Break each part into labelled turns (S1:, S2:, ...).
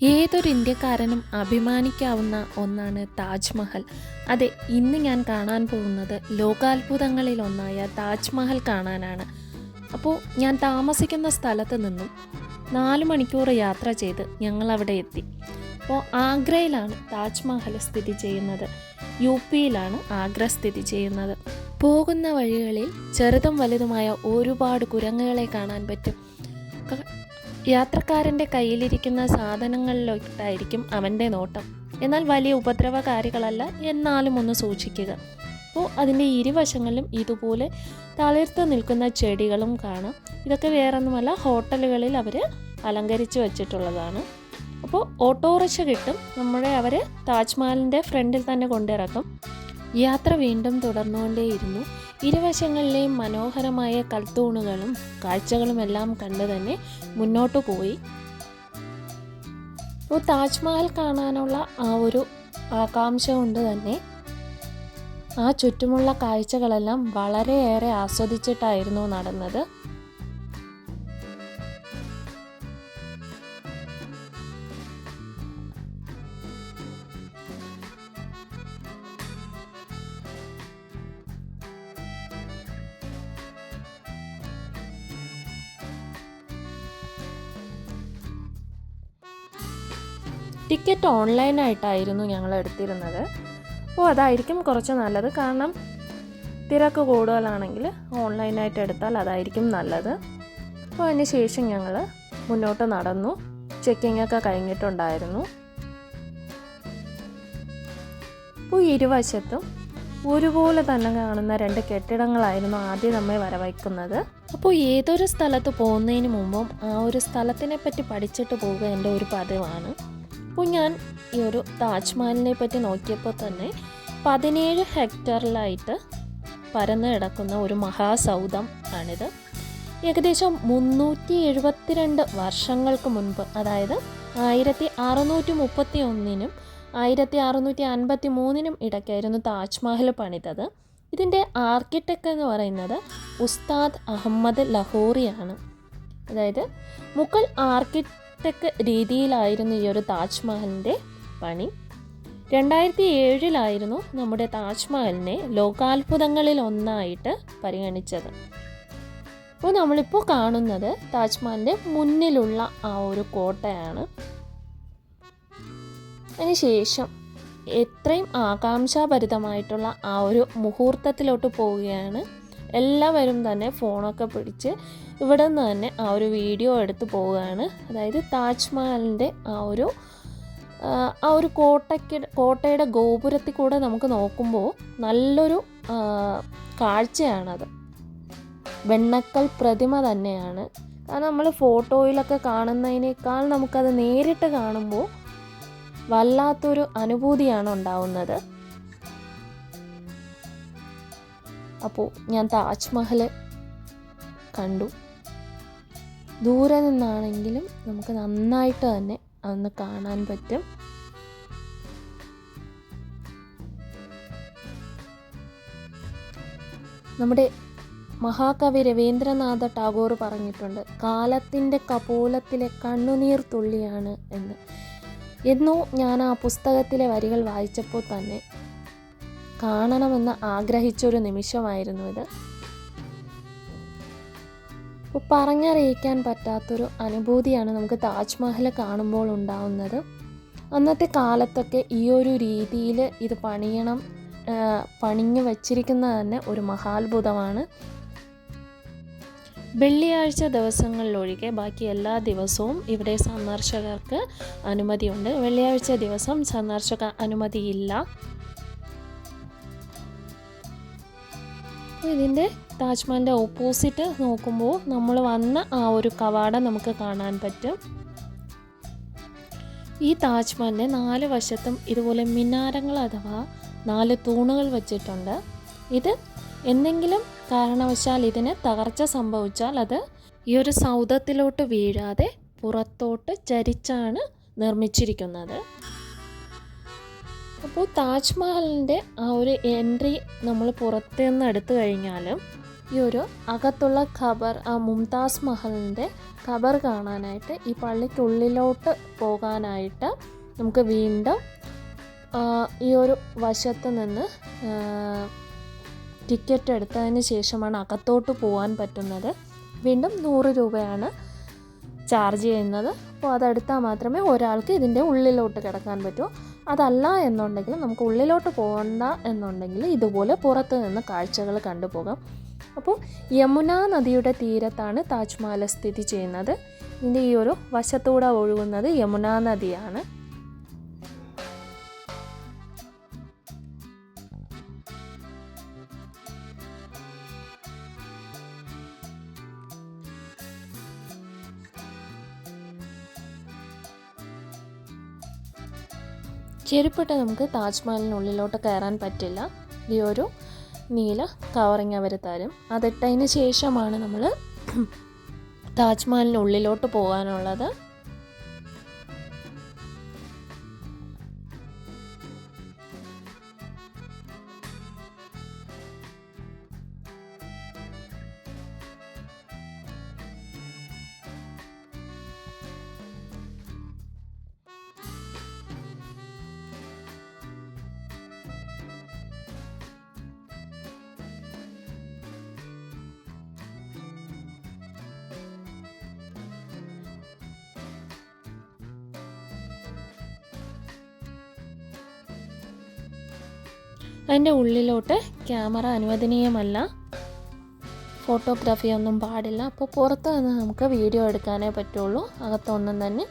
S1: ഏതൊരു ഇന്ത്യക്കാരനും അഭിമാനിക്കാവുന്ന ഒന്നാണ് താജ്മഹൽ. അതെ, ഇന്ന് ഞാൻ കാണാൻ പോകുന്നത് ലോകാത്ഭുതങ്ങളിൽ ഒന്നായ താജ്മഹൽ കാണാനാണ്. അപ്പോൾ ഞാൻ താമസിക്കുന്ന സ്ഥലത്ത് നിന്നും 4 മണിക്കൂർ യാത്ര ചെയ്ത് ഞങ്ങൾ അവിടെ എത്തി. അപ്പോൾ ആഗ്രയിലാണ് താജ്മഹൽ സ്ഥിതി ചെയ്യുന്നത്. UP-യിലാണ് ആഗ്ര സ്ഥിതി ചെയ്യുന്നത്. പോകുന്ന വഴികളിൽ ചെറുതും വലുതുമായ ഒരുപാട് കുരങ്ങുകളെ കാണാൻ പറ്റും. യാത്രക്കാരൻ്റെ കയ്യിലിരിക്കുന്ന സാധനങ്ങളിലോട്ടായിരിക്കും അവൻ്റെ നോട്ടം. എന്നാൽ വലിയ ഉപദ്രവകാരികളല്ല, എന്നാലും ഒന്ന് സൂക്ഷിക്കുക. അപ്പോൾ അതിൻ്റെ ഇരുവശങ്ങളിലും ഇതുപോലെ തളിർത്ത് നിൽക്കുന്ന ചെടികളും കാണാം. ഇതൊക്കെ വേറൊന്നുമല്ല, ഹോട്ടലുകളിൽ അവർ അലങ്കരിച്ച് വെച്ചിട്ടുള്ളതാണ്. അപ്പോൾ ഓട്ടോറിക്ഷ കിട്ടും, അവർ താജ്മഹലിൻ്റെ ഫ്രണ്ടിൽ തന്നെ കൊണ്ടിറക്കും. യാത്ര വീണ്ടും തുടർന്നുകൊണ്ടേയിരുന്നു. ഇരുവശങ്ങളിലെയും മനോഹരമായ കൽത്തൂണുകളും കാഴ്ചകളും എല്ലാം കണ്ട് തന്നെ മുന്നോട്ട് പോയി. അപ്പോൾ താജ്മഹൽ കാണാനുള്ള ആ ഒരു ആകാംക്ഷ കൊണ്ട് തന്നെ ആ ചുറ്റുമുള്ള കാഴ്ചകളെല്ലാം വളരെയേറെ ആസ്വദിച്ചിട്ടായിരുന്നു നടന്നത്. ടിക്കറ്റ് ഓൺലൈനായിട്ടായിരുന്നു ഞങ്ങൾ എടുത്തിരുന്നത്. അപ്പോൾ അതായിരിക്കും കുറച്ച് നല്ലത്. കാരണം തിരക്ക് കൂടുതലാണെങ്കിൽ ഓൺലൈനായിട്ട് എടുത്താൽ അതായിരിക്കും നല്ലത്. അപ്പോൾ അതിന് ശേഷം ഞങ്ങൾ മുന്നോട്ട് നടന്നു. ചെക്കിംഗ് ഒക്കെ കഴിഞ്ഞിട്ടുണ്ടായിരുന്നു. അപ്പോൾ ഇരുവശത്തും ഒരുപോലെ തന്നെ കാണുന്ന 2 കെട്ടിടങ്ങളായിരുന്നു ആദ്യം നമ്മെ വരവയ്ക്കുന്നത്. അപ്പോൾ ഏതൊരു സ്ഥലത്ത് പോകുന്നതിന് മുമ്പും ആ ഒരു സ്ഥലത്തിനെ പറ്റി പഠിച്ചിട്ട് പോവുക എൻ്റെ ഒരു പതിവാണ്. അപ്പോൾ ഞാൻ ഈ ഒരു താജ്മഹലിനെ പറ്റി നോക്കിയപ്പോൾ തന്നെ 17 ഹെക്ടറിലായിട്ട് പരന്ന് കിടക്കുന്ന ഒരു മഹാസൗധം ആണിത്. ഏകദേശം 372 വർഷങ്ങൾക്ക് മുൻപ്, അതായത് 1631-നും 1653-നും ഇടയ്ക്കായിരുന്നു താജ്മഹൽ പണിതത്. ഇതിൻ്റെ ആർക്കിടെക്ട് എന്ന് പറയുന്നത് ഉസ്താദ് അഹമ്മദ് ലഹോറിയാണ്. അതായത് മുഗൾ ആർക്കിടെക്ട് രീതിയിലായിരുന്നു ഈ ഒരു താജ്മഹലിൻ്റെ പണി. 2007 നമ്മുടെ താജ്മഹലിനെ ലോകാത്ഭുതങ്ങളിൽ ഒന്നായിട്ട് പരിഗണിച്ചത്. അപ്പോൾ നമ്മളിപ്പോൾ കാണുന്നത് താജ്മഹലിൻ്റെ മുന്നിലുള്ള ആ ഒരു കോട്ടയാണ്. അതിനുശേഷം എത്രയും ആകാംക്ഷാഭരിതമായിട്ടുള്ള ആ ഒരു മുഹൂർത്തത്തിലോട്ട് പോവുകയാണ്. എല്ലാവരും തന്നെ ഫോണൊക്കെ പിടിച്ച് ഇവിടെ നിന്ന് തന്നെ ആ ഒരു വീഡിയോ എടുത്ത് പോവുകയാണ്. അതായത് താജ്മഹലിൻ്റെ ആ ഒരു കോട്ടയുടെ ഗോപുരത്തിൽ കൂടെ നമുക്ക് നോക്കുമ്പോൾ നല്ലൊരു കാഴ്ചയാണത്. വെണ്ണക്കൽ പ്രതിമ തന്നെയാണ്. കാരണം നമ്മൾ ഫോട്ടോയിലൊക്കെ കാണുന്നതിനേക്കാൾ നമുക്കത് നേരിട്ട് കാണുമ്പോൾ വല്ലാത്തൊരു അനുഭൂതിയാണ് ഉണ്ടാവുന്നത്. അപ്പോൾ ഞാൻ താജ്മഹൽ കണ്ടു. ദൂരെ നിന്നാണെങ്കിലും നമുക്ക് നന്നായിട്ട് തന്നെ അതൊന്ന് കാണാൻ പറ്റും. നമ്മുടെ മഹാകവി രവീന്ദ്രനാഥ ടാഗോർ പറഞ്ഞിട്ടുണ്ട്, കാലത്തിൻ്റെ കപോലത്തിലെ കണ്ണുനീർ തുള്ളിയാണ് എന്ന്. എന്നോ ഞാൻ ആ പുസ്തകത്തിലെ വരികൾ വായിച്ചപ്പോൾ തന്നെ കാണണമെന്ന് ആഗ്രഹിച്ചൊരു നിമിഷമായിരുന്നു ഇത്. അപ്പോൾ പറഞ്ഞറിയിക്കാൻ പറ്റാത്തൊരു അനുഭൂതിയാണ് നമുക്ക് താജ്മഹൽ കാണുമ്പോൾ ഉണ്ടാവുന്നത്. അന്നത്തെ കാലത്തൊക്കെ ഈ ഒരു രീതിയിൽ ഇത് പണിഞ്ഞു വച്ചിരിക്കുന്നത് തന്നെ ഒരു മഹാത്ഭുതമാണ്. വെള്ളിയാഴ്ച ദിവസങ്ങളിലൊഴികെ ബാക്കി എല്ലാ ദിവസവും ഇവിടെ സന്ദർശകർക്ക് അനുമതിയുണ്ട്. വെള്ളിയാഴ്ച ദിവസം സന്ദർശക അനുമതിയില്ല. ഇതിൻ്റെ താജ്മഹലിൻ്റെ ഓപ്പോസിറ്റ് നോക്കുമ്പോൾ നമ്മൾ വന്ന ആ ഒരു കവാടം നമുക്ക് കാണാൻ പറ്റും. ഈ താജ്മഹലിൻ്റെ 4 വശത്തും ഇതുപോലെ മിനാരങ്ങൾ അഥവാ 4 തൂണുകൾ വച്ചിട്ടുണ്ട്. ഇത് എന്തെങ്കിലും കാരണവശാൽ ഇതിന് തകർച്ച സംഭവിച്ചാൽ അത് ഈ ഒരു സൗധത്തിലോട്ട് വീഴാതെ പുറത്തോട്ട് ചരിച്ചാണ് നിർമ്മിച്ചിരിക്കുന്നത്. അപ്പോൾ താജ്മഹലിൻ്റെ ആ ഒരു എൻട്രി നമ്മൾ പുറത്തു നിന്ന് എടുത്തു കഴിഞ്ഞാൽ ഈ ഒരു അകത്തുള്ള ഖബർ, ആ മുംതാസ് മഹലിൻ്റെ ഖബർ കാണാനായിട്ട് ഈ പള്ളിക്കുള്ളിലോട്ട് പോകാനായിട്ട് നമുക്ക് വീണ്ടും ഈ ഒരു വശത്ത് നിന്ന് ടിക്കറ്റ് എടുത്തതിന് ശേഷമാണ് അകത്തോട്ട് പോകാൻ പറ്റുന്നത്. വീണ്ടും 100 രൂപയാണ് ചാർജ് ചെയ്യുന്നത്. അപ്പോൾ അതെടുത്താൽ മാത്രമേ ഒരാൾക്ക് ഇതിൻ്റെ ഉള്ളിലോട്ട് കിടക്കാൻ പറ്റൂ. അതല്ല എന്നുണ്ടെങ്കിൽ, നമുക്ക് ഉള്ളിലോട്ട് പോകണ്ട എന്നുണ്ടെങ്കിൽ ഇതുപോലെ പുറത്ത് നിന്ന് കാഴ്ചകൾ കണ്ടുപോകാം. അപ്പോൾ യമുന നദിയുടെ തീരത്താണ് താജ്മഹൽ സ്ഥിതി ചെയ്യുന്നത്. ഇതിൻ്റെ ഈ ഒരു വശത്തൂടെ ഒഴുകുന്നത് യമുന നദിയാണ്. ചെരുപ്പിട്ട് നമുക്ക് താജ്മഹലിനുള്ളിലോട്ട് കയറാൻ പറ്റില്ല. ഈ ഒരു നീല കവറിങ് അവർ തരും. അതിട്ടതിന് ശേഷമാണ് നമ്മൾ താജ്മഹലിനുള്ളിലോട്ട് പോകാനുള്ളത്. അതിൻ്റെ ഉള്ളിലോട്ട് ക്യാമറ അനുവദനീയമല്ല, ഫോട്ടോഗ്രാഫി ഒന്നും പാടില്ല. അപ്പോൾ പുറത്ത് നിന്ന് നമുക്ക് വീഡിയോ എടുക്കാനേ പറ്റുള്ളൂ, അകത്തൊന്നും തന്നെ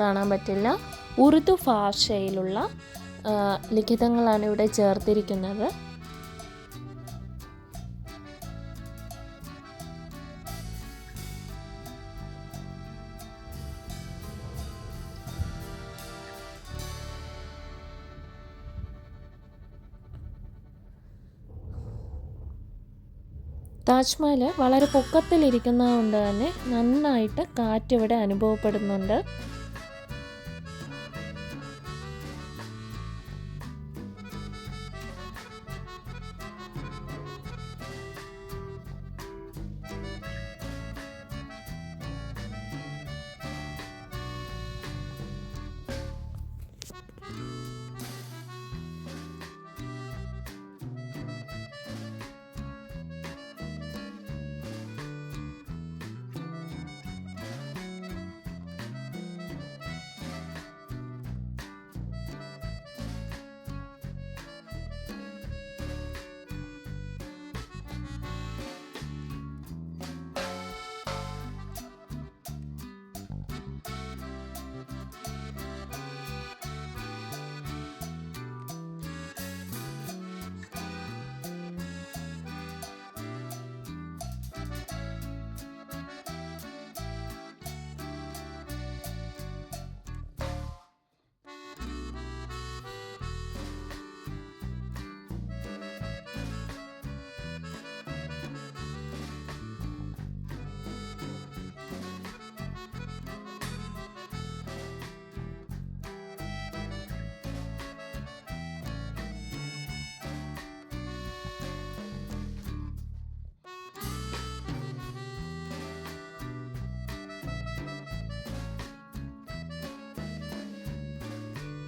S1: കാണാൻ പറ്റില്ല. ഉറുദു ഭാഷയിലുള്ള ലിഖിതങ്ങളാണ് ഇവിടെ ചേർത്തിരിക്കുന്നത്. താജ്മഹൽ വളരെ പൊക്കത്തിലിരിക്കുന്നത് കൊണ്ട് തന്നെ നന്നായിട്ട് കാറ്റിവിടെ അനുഭവപ്പെടുന്നുണ്ട്.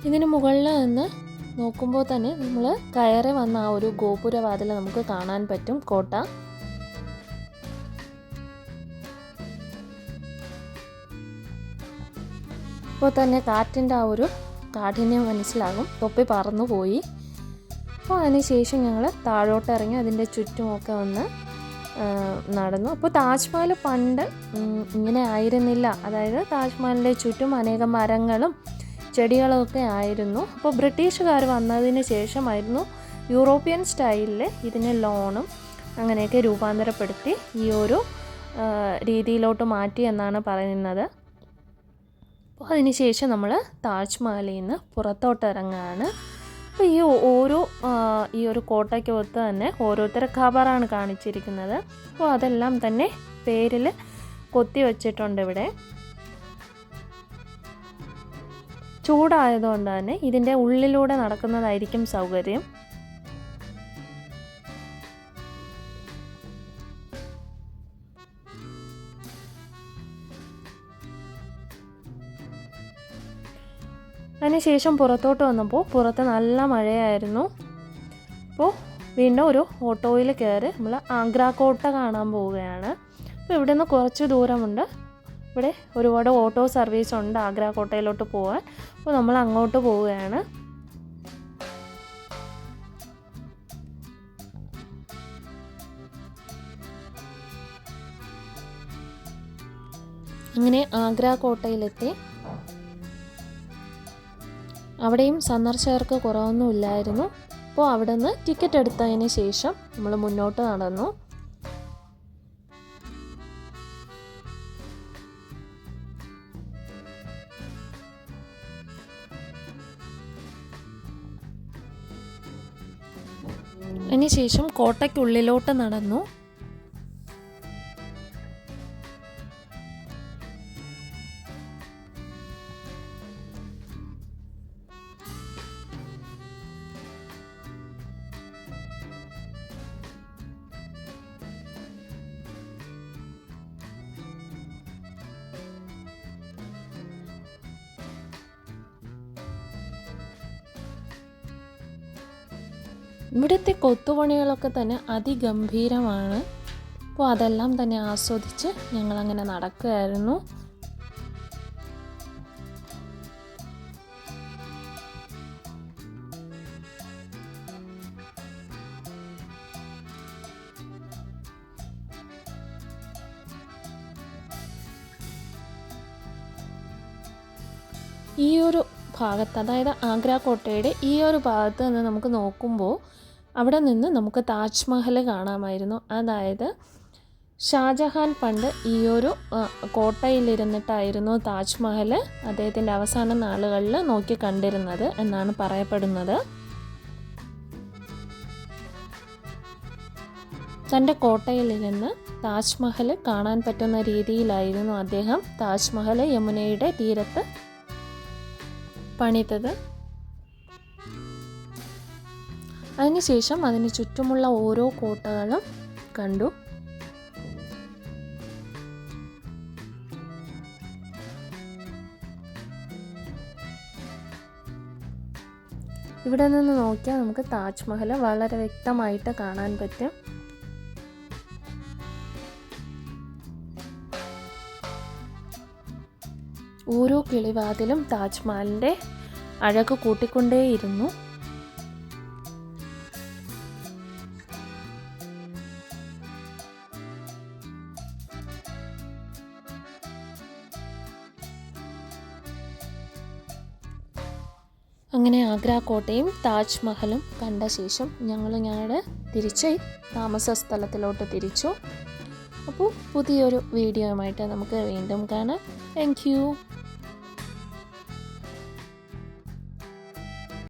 S1: ഇതിന് മുകളിൽ നിന്ന് നോക്കുമ്പോൾ തന്നെ നമ്മൾ കയറി വന്ന ആ ഒരു ഗോപുരവാതിൽ നമുക്ക് കാണാൻ പറ്റും കോട്ട. അപ്പോൾ തന്നെ കാറ്റിൻ്റെ ആ ഒരു കാഠിന്യം മനസ്സിലാകും. തൊപ്പി പറന്നു പോയി. അപ്പോൾ അതിന് ശേഷം ഞങ്ങൾ താഴോട്ട് ഇറങ്ങി അതിൻ്റെ ചുറ്റുമൊക്കെ ഒന്ന് നടന്നു. അപ്പോൾ താജ്മഹൽ പണ്ട് ഇങ്ങനെ ആയിരുന്നില്ല. അതായത് താജ്മഹലിൻ്റെ ചുറ്റും അനേകം മരങ്ങളും ചെടികളൊക്കെ ആയിരുന്നു. അപ്പോൾ ബ്രിട്ടീഷുകാർ വന്നതിന് ശേഷമായിരുന്നു യൂറോപ്യൻ സ്റ്റൈലിൽ ഇതിനെ ലോണും അങ്ങനെയൊക്കെ രൂപാന്തരപ്പെടുത്തി ഈ ഒരു രീതിയിലോട്ട് മാറ്റി എന്നാണ് പറയുന്നത്. അപ്പോൾ അതിന് ശേഷം നമ്മൾ താജ്മഹലിൽ നിന്ന് പുറത്തോട്ട് ഇറങ്ങുകയാണ്. അപ്പോൾ ഈ ഒരു കോട്ടയ്ക്കൊത്ത് തന്നെ ഓരോരുത്തരുടെ ഖബറാണ് കാണിച്ചിരിക്കുന്നത്. അപ്പോൾ അതെല്ലാം തന്നെ പേരിൽ കൊത്തി വച്ചിട്ടുണ്ട് ഇവിടെ. ചൂടായതുകൊണ്ട് തന്നെ ഇതിൻ്റെ ഉള്ളിലൂടെ നടക്കുന്നതായിരിക്കും സൗകര്യം. അതിനുശേഷം പുറത്തോട്ട് വന്നപ്പോൾ പുറത്ത് നല്ല മഴയായിരുന്നു. അപ്പോൾ വീണ്ടും ഒരു ഓട്ടോയിൽ കയറി നമ്മൾ ആഗ്ര കോട്ട കാണാൻ പോവുകയാണ്. അപ്പോൾ ഇവിടെ നിന്ന് കുറച്ച് ദൂരമുണ്ട്. ഇവിടെ ഒരുപാട് ഓട്ടോ സർവീസ് ഉണ്ട് ആഗ്ര കോട്ടയിലോട്ട് പോകാൻ. അപ്പോൾ നമ്മൾ അങ്ങോട്ട് പോവുകയാണ്. അങ്ങനെ ആഗ്ര കോട്ടയിലെത്തി. അവിടെയും സന്ദർശകർക്ക് കുറവൊന്നുമില്ലായിരുന്നു. അപ്പോൾ അവിടെ നിന്ന് ടിക്കറ്റ് എടുത്തതിന് ശേഷം നമ്മൾ മുന്നോട്ട് നടന്നു. അതിനുശേഷം കോട്ടയ്ക്കുള്ളിലോട്ട് നടന്നു. ഇവിടുത്തെ കൊത്തുപണികളൊക്കെ തന്നെ അതിഗംഭീരമാണ്. അപ്പോൾ അതെല്ലാം തന്നെ ആസ്വദിച്ച് ഞങ്ങളങ്ങനെ നടക്കുകയായിരുന്നു. ഈ ഒരു ഭാഗത്ത്, അതായത് ആഗ്ര കോട്ടയുടെ ഈ ഒരു ഭാഗത്ത് നിന്ന് നമുക്ക് നോക്കുമ്പോൾ അവിടെ നിന്ന് നമുക്ക് താജ്മഹൽ കാണാമായിരുന്നു. അതായത് ഷാജഹാൻ പണ്ട് ഈ ഒരു കോട്ടയിലിരുന്നിട്ടായിരുന്നു താജ്മഹൽ അദ്ദേഹത്തിൻ്റെ അവസാന നാളുകളിൽ നോക്കി കണ്ടിരുന്നത് എന്നാണ് പറയപ്പെടുന്നത്. തൻ്റെ കോട്ടയിലിരുന്ന് താജ്മഹൽ കാണാൻ പറ്റുന്ന രീതിയിലായിരുന്നു അദ്ദേഹം താജ്മഹൽ യമുനയുടെ തീരത്ത് പണിതത്. അതിനുശേഷം അതിന് ചുറ്റുമുള്ള ഓരോ കോട്ടകളും കണ്ടു. ഇവിടെ നിന്ന് നോക്കിയാൽ നമുക്ക് താജ്മഹൽ വളരെ വ്യക്തമായിട്ട് കാണാൻ പറ്റും. ഓരോ കിളിവാതിലും താജ്മഹലിൻ്റെ അഴക് കൂട്ടിക്കൊണ്ടേയിരുന്നു. അങ്ങനെ ആഗ്ര കോട്ടയും താജ്മഹലും കണ്ട ശേഷം ഞങ്ങളുടെ തിരിച്ച് താമസ സ്ഥലത്തിലോട്ട് തിരിച്ചു. അപ്പോൾ പുതിയൊരു വീഡിയോയുമായിട്ട് നമുക്ക് വീണ്ടും കാണാം. Thank you.